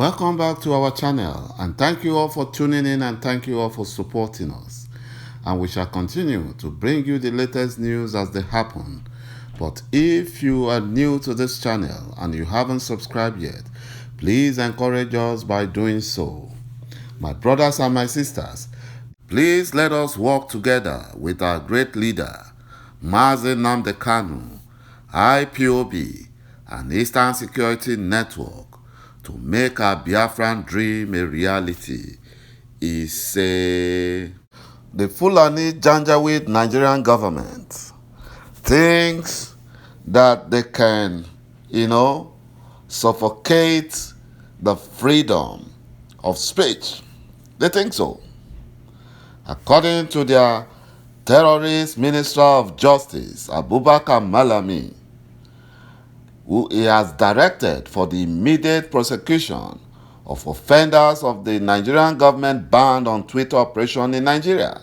Welcome back to our channel, and thank you all for tuning in and thank you all for supporting us. And we shall continue to bring you the latest news as they happen. But if you are new to this channel and you haven't subscribed yet, please encourage us by doing so. My brothers and my sisters, please let us work together with our great leader, Mazi Nnamdi Kanu, IPOB, and Eastern Security Network, to make our Biafran dream a reality. He said, the Fulani Janjaweed Nigerian government thinks that they can, suffocate the freedom of speech. They think so. According to their terrorist Minister of Justice, Abubakar Malami, who he has directed for the immediate prosecution of offenders of the Nigerian government ban on Twitter operation in Nigeria.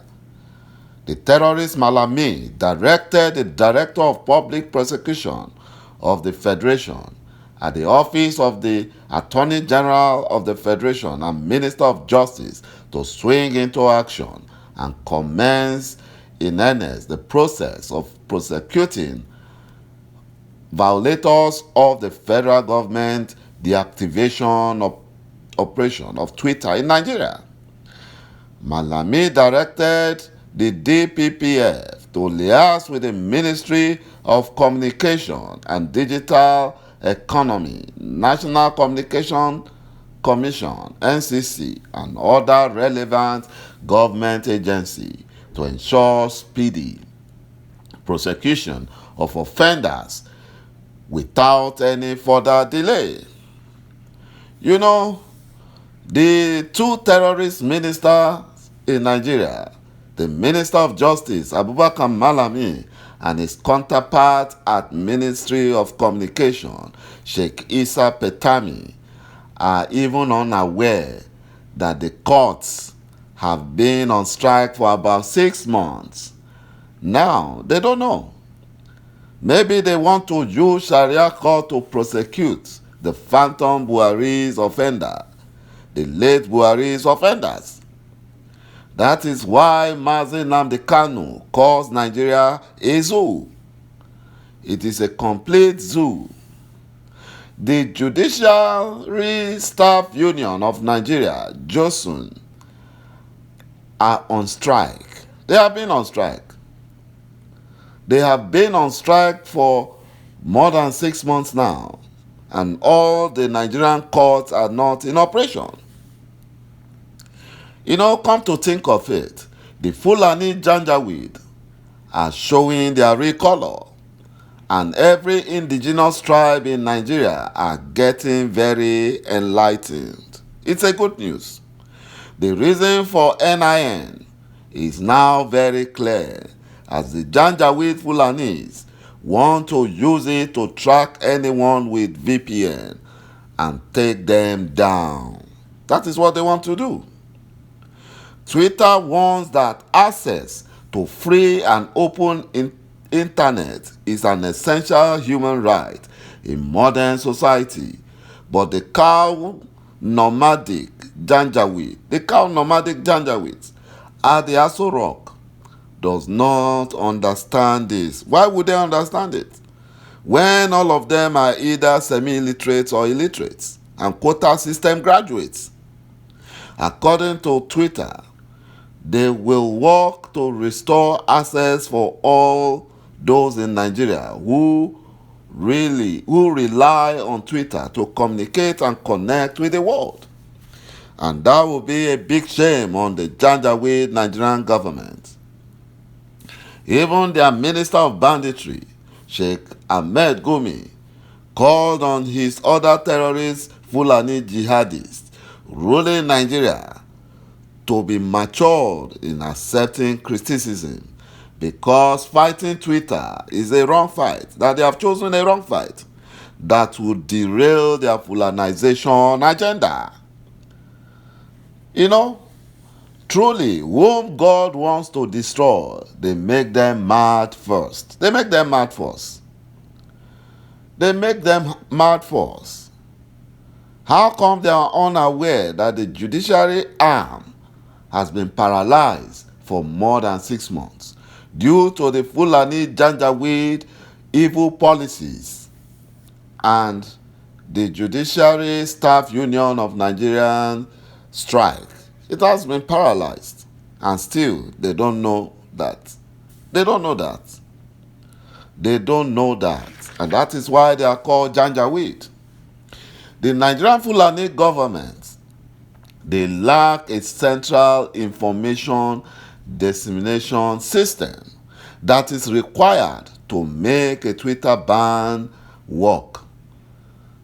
The terrorist Malami directed the Director of Public Prosecution of the Federation at the Office of the Attorney General of the Federation and Minister of Justice to swing into action and commence in earnest the process of prosecuting violators of the federal government deactivation operation of Twitter in Nigeria. Malami directed the DPPF to liaise with the Ministry of Communication and Digital Economy, National Communication Commission, NCC, and other relevant government agencies to ensure speedy prosecution of offenders without any further delay. The two terrorist ministers in Nigeria, the Minister of Justice, Abubakar Malami, and his counterpart at Ministry of Communication, Sheikh Issa Petami, are even unaware that the courts have been on strike for about 6 months. Now, they don't know. Maybe they want to use Sharia court to prosecute the phantom Buhari's offender, the late Buhari's offenders. That is why Mazi Nnamdi Kanu calls Nigeria a zoo. It is a complete zoo. The Judiciary Staff Union of Nigeria, JOSUN, are on strike. They have been on strike. They have been on strike for more than 6 months now, and all the Nigerian courts are not in operation. Come to think of it, the Fulani Janjaweed are showing their real color, and every indigenous tribe in Nigeria are getting very enlightened. It's a good news. The reason for NIN is now very clear, as the Janjaweed Fulanis want to use it to track anyone with VPN and take them down. That is what they want to do. Twitter warns that access to free and open internet is an essential human right in modern society, but the cow nomadic Janjaweed at the Aso Rock does not understand this. Why would they understand it when all of them are either semi-illiterate or illiterates and quota system graduates? According to Twitter, they will work to restore access for all those in Nigeria who rely on Twitter to communicate and connect with the world. And that will be a big shame on the Janjaweed Nigerian government. Even their Minister of Banditry, Sheikh Ahmed Gumi, called on his other terrorist Fulani jihadists ruling Nigeria to be matured in accepting criticism, because fighting Twitter is a wrong fight, that they have chosen a wrong fight that would derail their Fulanization agenda. Truly, whom God wants to destroy, they make them mad first. They make them mad first. How come they are unaware that the judiciary arm has been paralyzed for more than 6 months due to the Fulani Janjaweed evil policies and the Judiciary Staff Union of Nigerian strike? It has been paralyzed, and still they don't know that. They don't know that. They don't know that, and that is why they are called Janjaweed. The Nigerian Fulani government, they lack a central information dissemination system that is required to make a Twitter ban work.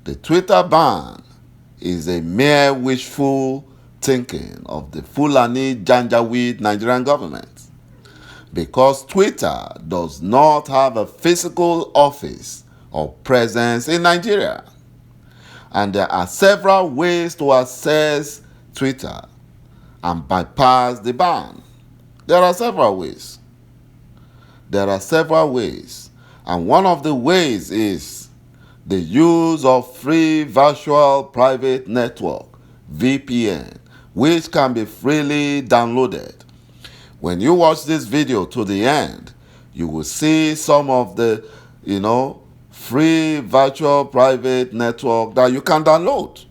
The Twitter ban is a mere wishful thinking of the Fulani Janjaweed Nigerian government, because Twitter does not have a physical office or presence in Nigeria. And there are several ways to access Twitter and bypass the ban. There are several ways. And one of the ways is the use of free virtual private network, VPN, which can be freely downloaded. When you watch this video to the end, you will see some of the, free virtual private network that you can download.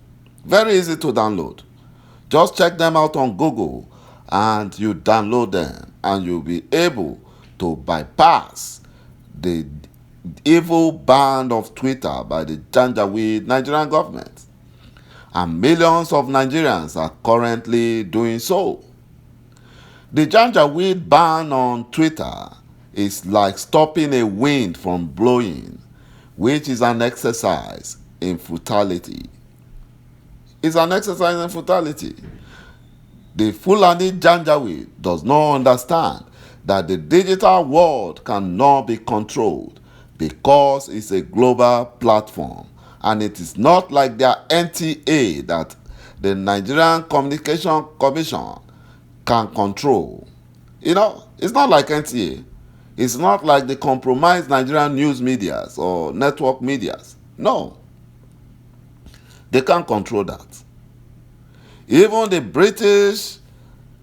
Very easy to download. Just check them out on Google and you download them, and you'll be able to bypass the evil ban of Twitter by the Janjaweed Nigerian government. And millions of Nigerians are currently doing so. The Janjaweed ban on Twitter is like stopping a wind from blowing, which is an exercise in futility. It's an exercise in futility. The Fulani Janjaweed does not understand that the digital world cannot be controlled because it's a global platform, and it is not like their NTA that the Nigerian Communication Commission can control. It's not like NTA. It's not like the compromised Nigerian news medias or network medias. No. They can't control that. Even the British,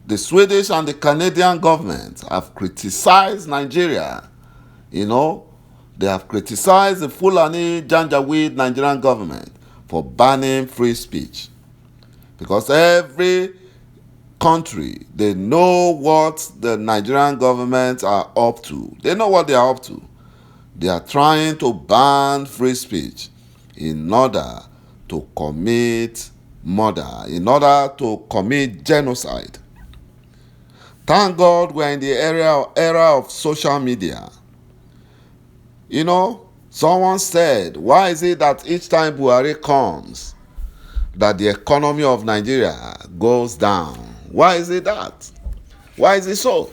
the Swedish, and the Canadian governments have criticized Nigeria. They have criticized the Fulani Janjaweed Nigerian government for banning free speech. Because every country, they know what the Nigerian government are up to. They know what they are up to. They are trying to ban free speech in order to commit murder, in order to commit genocide. Thank God we're in the era of social media. Someone said, why is it that each time Buhari comes, that the economy of Nigeria goes down? Why is it that? Why is it so?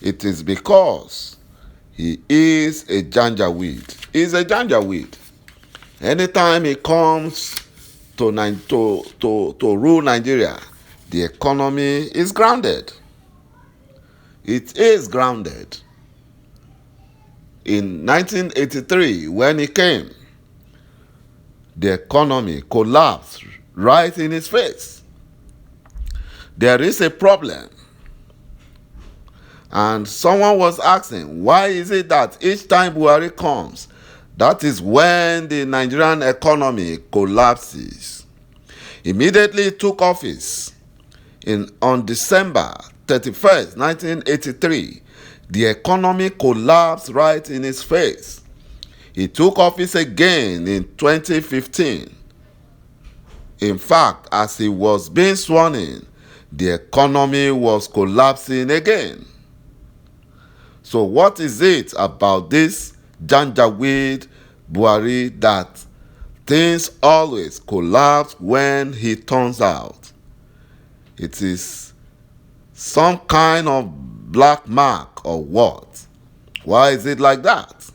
It is because he is a Janjaweed. He's a Janjaweed. Anytime he comes to rule Nigeria, the economy is grounded. It is grounded. In 1983, when he came, the economy collapsed right in his face. There is a problem. And someone was asking, why is it that each time Buhari comes, that is when the Nigerian economy collapses? Immediately he took office on December 31st, 1983. The economy collapsed right in his face. He took office again in 2015. In fact, as he was being sworn in, the economy was collapsing again. So what is it about this Janjaweed Buhari that things always collapse when he turns out? It is some kind of black mark or what? Why is it like that?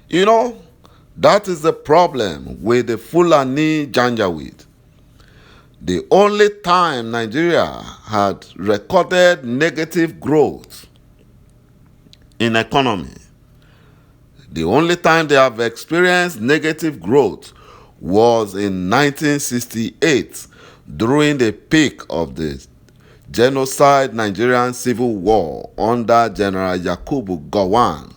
That is the problem with the Fulani Janjaweed. The only time Nigeria had recorded negative growth in economy, the only time they have experienced negative growth was in 1968 during the peak of the genocide Nigerian Civil War under General Yakubu Gowon.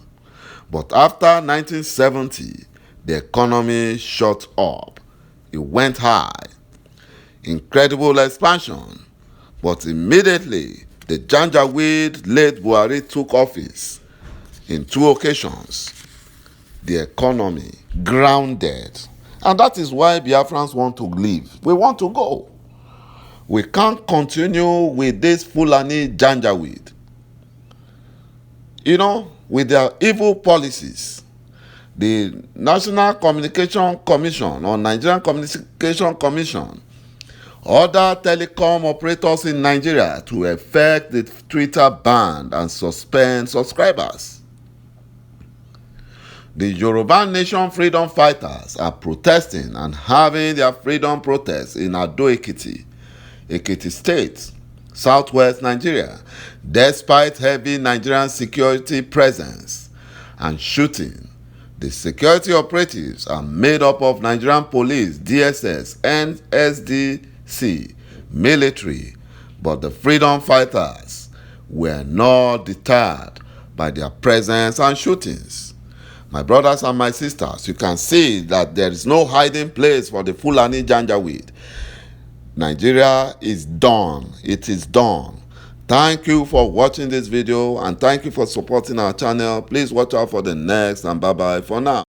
But after 1970, the economy shot up. It went high. Incredible expansion. But immediately, the Janjaweed late Buhari took office. In 2 occasions, the economy grounded. And that is why Biafrans want to leave. We want to go. We can't continue with this Fulani Janjaweed. You know, with their evil policies. The National Communication Commission or Nigerian Communication Commission order telecom operators in Nigeria to effect the Twitter ban and suspend subscribers. The Yoruba Nation freedom fighters are protesting and having their freedom protests in Ado-Ekiti, Ekiti State, southwest Nigeria, despite heavy Nigerian security presence and shooting. The security operatives are made up of Nigerian police, DSS, and SDC, military, but the freedom fighters were not deterred by their presence and shootings. My brothers and my sisters, you can see that there is no hiding place for the Fulani Janjaweed. Nigeria is done. It is done. Thank you for watching this video and thank you for supporting our channel. Please watch out for the next and bye-bye for now.